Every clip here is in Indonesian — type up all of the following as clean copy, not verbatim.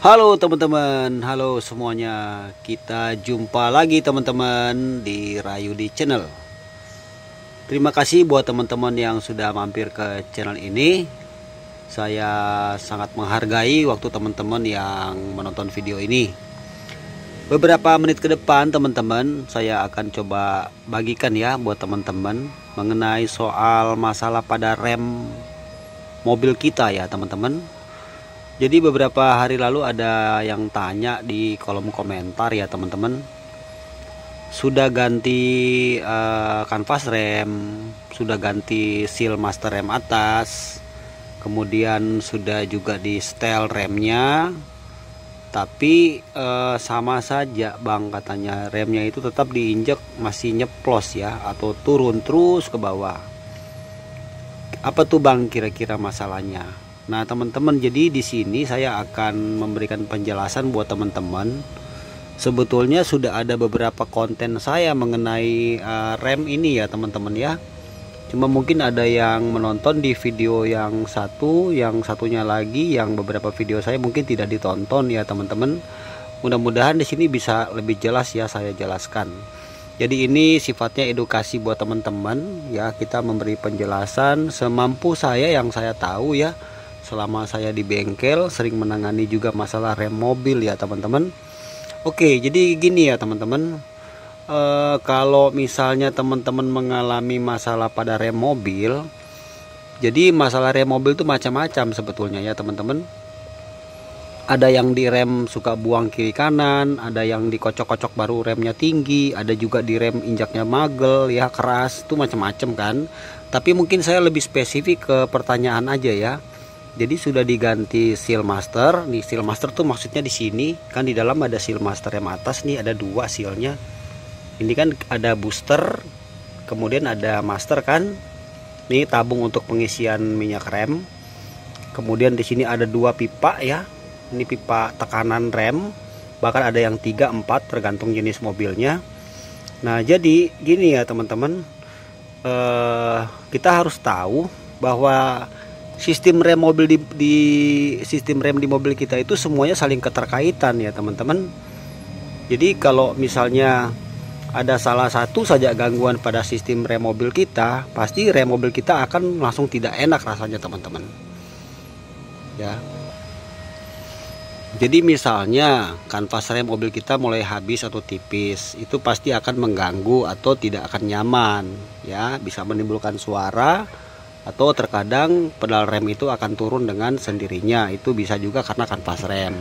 Halo teman-teman, halo semuanya. Kita jumpa lagi teman-teman di Rayudi Channel. Terima kasih buat teman-teman yang sudah mampir ke channel ini. Saya sangat menghargai waktu teman-teman yang menonton video ini. Beberapa menit ke depan teman-teman, saya akan coba bagikan ya buat teman-teman mengenai soal masalah pada rem mobil kita ya teman-teman. Jadi beberapa hari lalu ada yang tanya di kolom komentar ya teman-teman, sudah ganti kanvas rem, sudah ganti seal master rem atas, kemudian sudah juga di setel remnya, tapi sama saja bang, katanya remnya itu tetap diinjek masih nyeplos ya, atau turun terus ke bawah. Apa tuh bang kira-kira masalahnya? Nah teman-teman, jadi di sini saya akan memberikan penjelasan buat teman-teman. Sebetulnya sudah ada beberapa konten saya mengenai rem ini ya teman-teman ya. Cuma mungkin ada yang menonton di video yang satu, yang satunya lagi, yang beberapa video saya mungkin tidak ditonton ya teman-teman. Mudah-mudahan di sini bisa lebih jelas ya saya jelaskan. Jadi ini sifatnya edukasi buat teman-teman ya. Kita memberi penjelasan semampu saya yang saya tahu ya. Selama saya di bengkel sering menangani juga masalah rem mobil ya teman-teman. Oke, jadi gini ya teman-teman, kalau misalnya teman-teman mengalami masalah pada rem mobil, jadi masalah rem mobil itu macam-macam sebetulnya ya teman-teman. Ada yang di rem suka buang kiri kanan, ada yang dikocok-kocok baru remnya tinggi, ada juga di rem injaknya magel ya, keras, itu macam-macam kan. Tapi mungkin saya lebih spesifik ke pertanyaan aja ya. Jadi sudah diganti seal master. Nih seal master tuh maksudnya di sini kan, di dalam ada seal master rem atas nih, ada dua sealnya. Ini kan ada booster, kemudian ada master kan. Nih tabung untuk pengisian minyak rem. Kemudian di sini ada dua pipa ya. Ini pipa tekanan rem. Bahkan ada yang 3, 4 tergantung jenis mobilnya. Nah jadi gini ya teman-teman, kita harus tahu bahwa sistem rem mobil sistem rem di mobil kita itu semuanya saling keterkaitan ya teman-teman. Jadi kalau misalnya ada salah satu saja gangguan pada sistem rem mobil kita, pasti rem mobil kita akan langsung tidak enak rasanya teman-teman. Ya. Jadi misalnya kanvas rem mobil kita mulai habis atau tipis, itu pasti akan mengganggu atau tidak akan nyaman ya, bisa menimbulkan suara. Atau terkadang pedal rem itu akan turun dengan sendirinya. Itu bisa juga karena kanvas rem.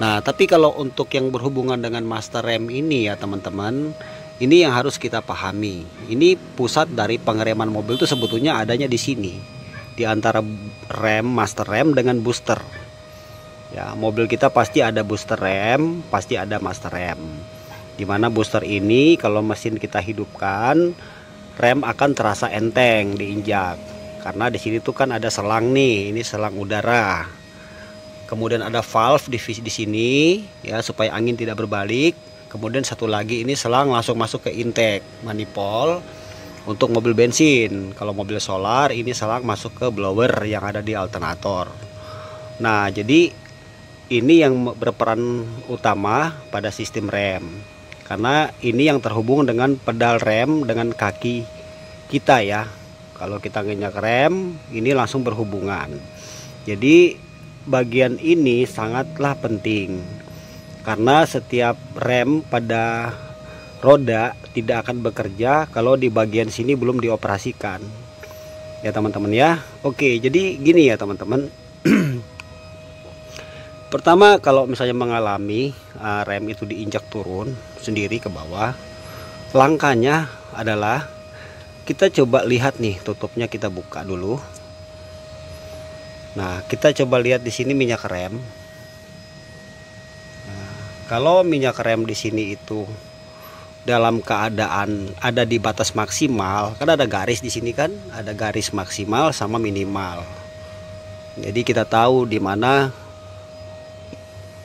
Nah tapi kalau untuk yang berhubungan dengan master rem ini ya teman-teman, ini yang harus kita pahami. Ini pusat dari pengereman mobil itu sebetulnya adanya di sini, di antara rem, master rem dengan booster. Ya, mobil kita pasti ada booster rem, pasti ada master rem. Dimana booster ini kalau mesin kita hidupkan, rem akan terasa enteng diinjak. Karena di sini tuh kan ada selang nih, ini selang udara. Kemudian ada valve di sini ya supaya angin tidak berbalik. Kemudian satu lagi ini selang langsung masuk ke intake manifold untuk mobil bensin. Kalau mobil solar ini selang masuk ke blower yang ada di alternator. Nah, jadi ini yang berperan utama pada sistem rem. Karena ini yang terhubung dengan pedal rem dengan kaki kita ya. Kalau kita nginjak rem, ini langsung berhubungan. Jadi bagian ini sangatlah penting. Karena setiap rem pada roda tidak akan bekerja kalau di bagian sini belum dioperasikan. Ya teman-teman ya. Oke, jadi gini ya teman-teman. Pertama, kalau misalnya mengalami rem itu diinjak turun sendiri ke bawah, langkahnya adalah kita coba lihat nih, tutupnya kita buka dulu. Nah, kita coba lihat di sini minyak rem. Nah, kalau minyak rem di sini itu dalam keadaan ada di batas maksimal, kan ada garis di sini kan, ada garis maksimal sama minimal. Jadi kita tahu di mana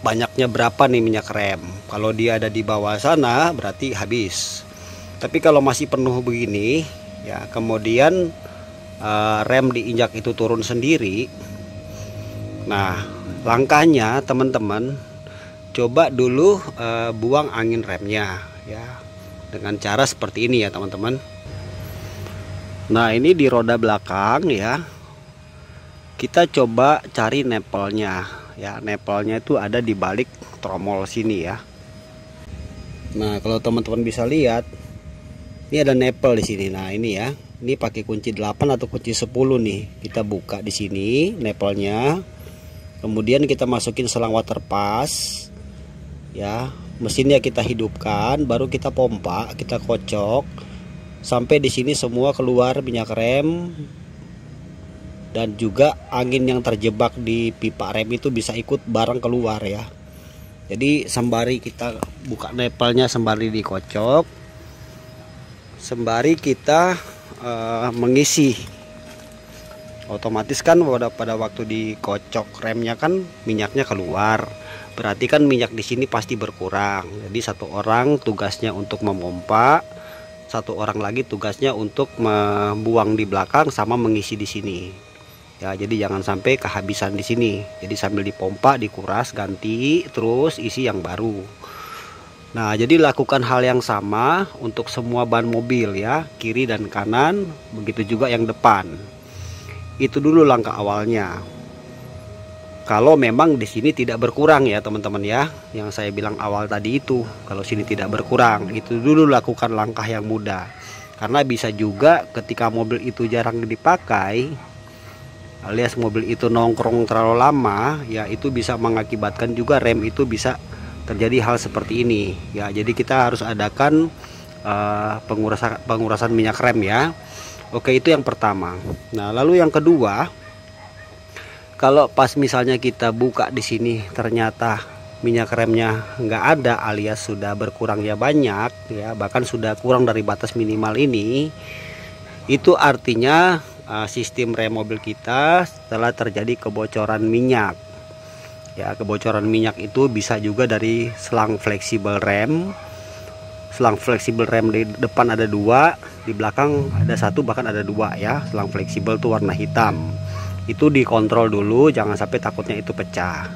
banyaknya berapa nih minyak rem. Kalau dia ada di bawah sana berarti habis. Tapi kalau masih penuh begini ya, kemudian rem diinjak itu turun sendiri, Nah, langkahnya teman-teman, coba dulu buang angin remnya ya, dengan cara seperti ini ya teman-teman. Nah, ini di roda belakang ya, kita coba cari nepelnya ya. Nepelnya itu ada di balik tromol sini ya. Nah, kalau teman-teman bisa lihat, ini ada nepel di sini. Nah, ini ya, ini pakai kunci 8 atau kunci 10 nih. Kita buka di sini nepelnya. Kemudian kita masukin selang water pass ya, mesinnya kita hidupkan, baru kita pompa, kita kocok sampai di sini semua keluar minyak rem, dan juga angin yang terjebak di pipa rem itu bisa ikut bareng keluar ya. Jadi sembari kita buka nepelnya, sembari dikocok, sembari kita mengisi, otomatis kan pada waktu dikocok remnya kan minyaknya keluar, berarti kan minyak di sini pasti berkurang. Jadi satu orang tugasnya untuk memompa, satu orang lagi tugasnya untuk membuang di belakang sama mengisi di sini ya. Jadi jangan sampai kehabisan di sini. Jadi sambil dipompa, dikuras, ganti, terus isi yang baru. Nah, jadi lakukan hal yang sama untuk semua ban mobil ya, kiri dan kanan, begitu juga yang depan. Itu dulu langkah awalnya. Kalau memang di sini tidak berkurang ya teman-teman ya, yang saya bilang awal tadi itu, kalau sini tidak berkurang, itu dulu lakukan langkah yang mudah. Karena bisa juga ketika mobil itu jarang dipakai, alias mobil itu nongkrong terlalu lama ya, itu bisa mengakibatkan juga rem itu bisa terjadi hal seperti ini ya. Jadi kita harus adakan pengurasan minyak rem ya. Oke, itu yang pertama. Nah, lalu yang kedua, kalau pas misalnya kita buka di sini ternyata minyak remnya nggak ada, alias sudah berkurang ya banyak ya, bahkan sudah kurang dari batas minimal ini, itu artinya sistem rem mobil kita telah terjadi kebocoran minyak ya. Kebocoran minyak itu bisa juga dari selang fleksibel rem. Selang fleksibel rem di depan ada 2, di belakang ada 1, bahkan ada 2 ya. Selang fleksibel tuh warna hitam. Itu dikontrol dulu, jangan sampai takutnya itu pecah.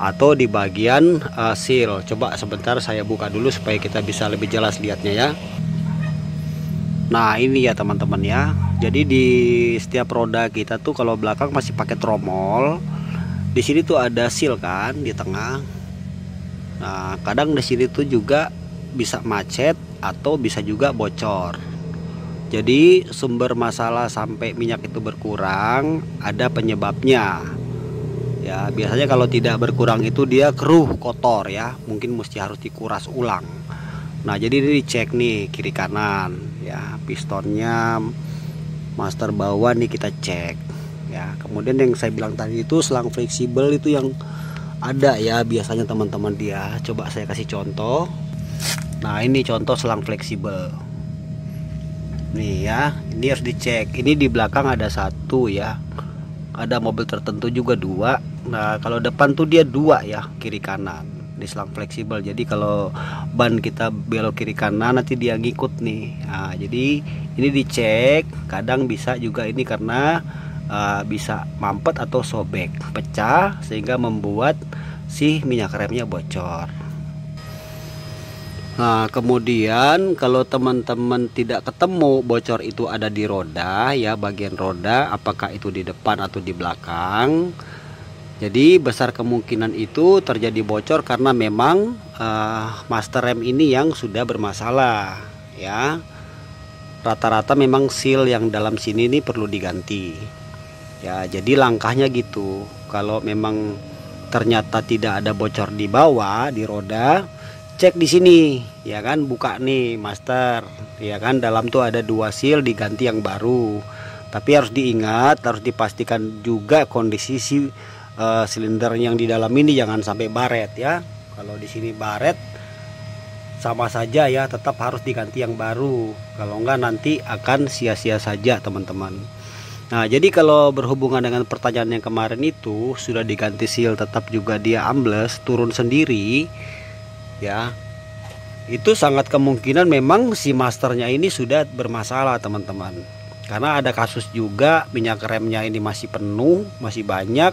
Atau di bagian seal. Coba sebentar saya buka dulu supaya kita bisa lebih jelas lihatnya ya. Nah, ini ya teman-teman ya. Jadi di setiap roda kita tuh kalau belakang masih pakai tromol, di sini tuh ada seal kan di tengah. Nah, kadang di sini tuh juga bisa macet atau bisa juga bocor. Jadi sumber masalah sampai minyak itu berkurang ada penyebabnya ya. Biasanya kalau tidak berkurang itu dia keruh, kotor ya, mungkin mesti harus dikuras ulang. Nah, jadi ini dicek nih kiri kanan ya, pistonnya, master bawah nih kita cek ya. Kemudian yang saya bilang tadi itu selang fleksibel itu yang ada ya biasanya teman-teman dia. Coba saya kasih contoh. Nah, ini contoh selang fleksibel nih ya, ini harus dicek. Ini di belakang ada 1 ya, ada mobil tertentu juga 2. Nah, kalau depan tuh dia 2 ya, kiri kanan di selang fleksibel. Jadi kalau ban kita belok kiri kanan nanti dia ngikut nih. Nah, jadi ini dicek. Kadang bisa juga ini karena bisa mampet atau sobek, pecah, sehingga membuat si minyak remnya bocor. Nah, kemudian kalau teman-teman tidak ketemu bocor itu ada di roda ya, bagian roda, apakah itu di depan atau di belakang, jadi besar kemungkinan itu terjadi bocor karena memang master rem ini yang sudah bermasalah ya. Rata-rata memang seal yang dalam sini ini perlu diganti ya. Jadi langkahnya gitu. Kalau memang ternyata tidak ada bocor di bawah di roda, cek di sini ya kan, buka nih master ya kan, dalam tuh ada 2 seal, diganti yang baru. Tapi harus diingat, harus dipastikan juga kondisi silinder yang di dalam ini jangan sampai baret ya. Kalau di sini baret sama saja ya, tetap harus diganti yang baru. Kalau enggak nanti akan sia-sia saja teman-teman. Nah, jadi kalau berhubungan dengan pertanyaan yang kemarin itu, sudah diganti seal tetap juga dia ambles, turun sendiri ya, itu sangat kemungkinan memang si masternya ini sudah bermasalah teman-teman. Karena ada kasus juga minyak remnya ini masih penuh, masih banyak,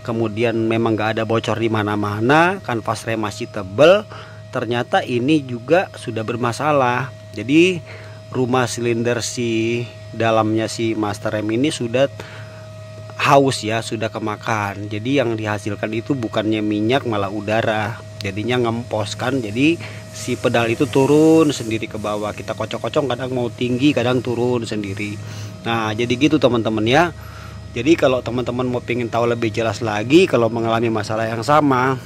kemudian memang nggak ada bocor di mana-mana, kanvas rem masih tebal, ternyata ini juga sudah bermasalah. Jadi rumah silinder si dalamnya si master rem ini sudah haus ya, sudah kemakan. Jadi yang dihasilkan itu bukannya minyak malah udara, jadinya ngempos kan. Jadi si pedal itu turun sendiri ke bawah, kita kocok-kocok kadang mau tinggi kadang turun sendiri. Nah jadi gitu teman-teman ya. Jadi kalau teman-teman mau pengen tahu lebih jelas lagi kalau mengalami masalah yang sama,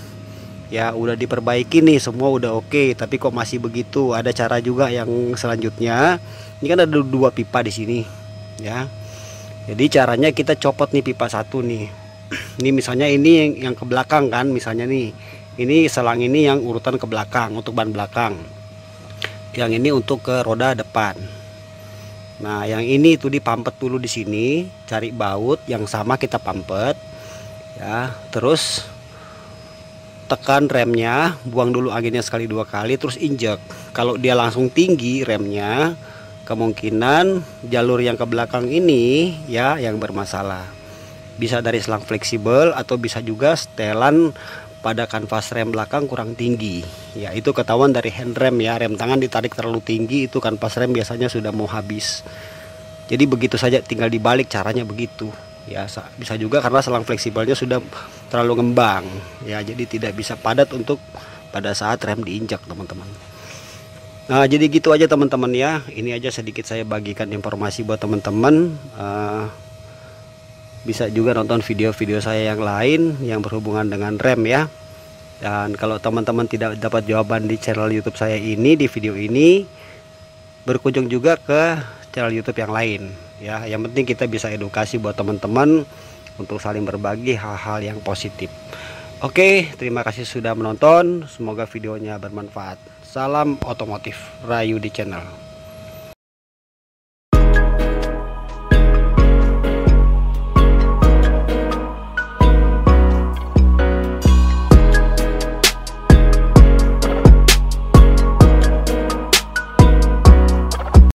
ya udah diperbaiki nih, semua udah oke, tapi kok masih begitu, ada cara juga yang selanjutnya. Ini kan ada dua pipa di sini ya. Jadi caranya kita copot nih pipa satu nih. Ini misalnya ini yang ke belakang kan, misalnya nih. Ini selang ini yang urutan ke belakang untuk ban belakang. Yang ini untuk ke roda depan. Nah, yang ini itu dipampet dulu di sini, cari baut yang sama kita pampet. Ya, terus tekan remnya, buang dulu anginnya sekali dua kali, terus injek. Kalau dia langsung tinggi remnya, kemungkinan jalur yang ke belakang ini ya yang bermasalah. Bisa dari selang fleksibel atau bisa juga setelan pada kanvas rem belakang kurang tinggi. Ya itu ketahuan dari hand rem ya, rem tangan ditarik terlalu tinggi itu kanvas rem biasanya sudah mau habis. Jadi begitu saja, tinggal dibalik caranya begitu. Ya bisa juga karena selang fleksibelnya sudah terlalu ngembang ya, jadi tidak bisa padat untuk pada saat rem diinjak teman-teman. Nah jadi gitu aja teman-teman ya, ini aja sedikit saya bagikan informasi buat teman-teman. Bisa juga nonton video-video saya yang lain yang berhubungan dengan rem ya. Dan kalau teman-teman tidak dapat jawaban di channel YouTube saya ini, di video ini, berkunjung juga ke channel YouTube yang lain ya. Yang penting kita bisa edukasi buat teman-teman untuk saling berbagi hal-hal yang positif. Oke, terima kasih sudah menonton, semoga videonya bermanfaat. Salam otomotif Rayu di channel.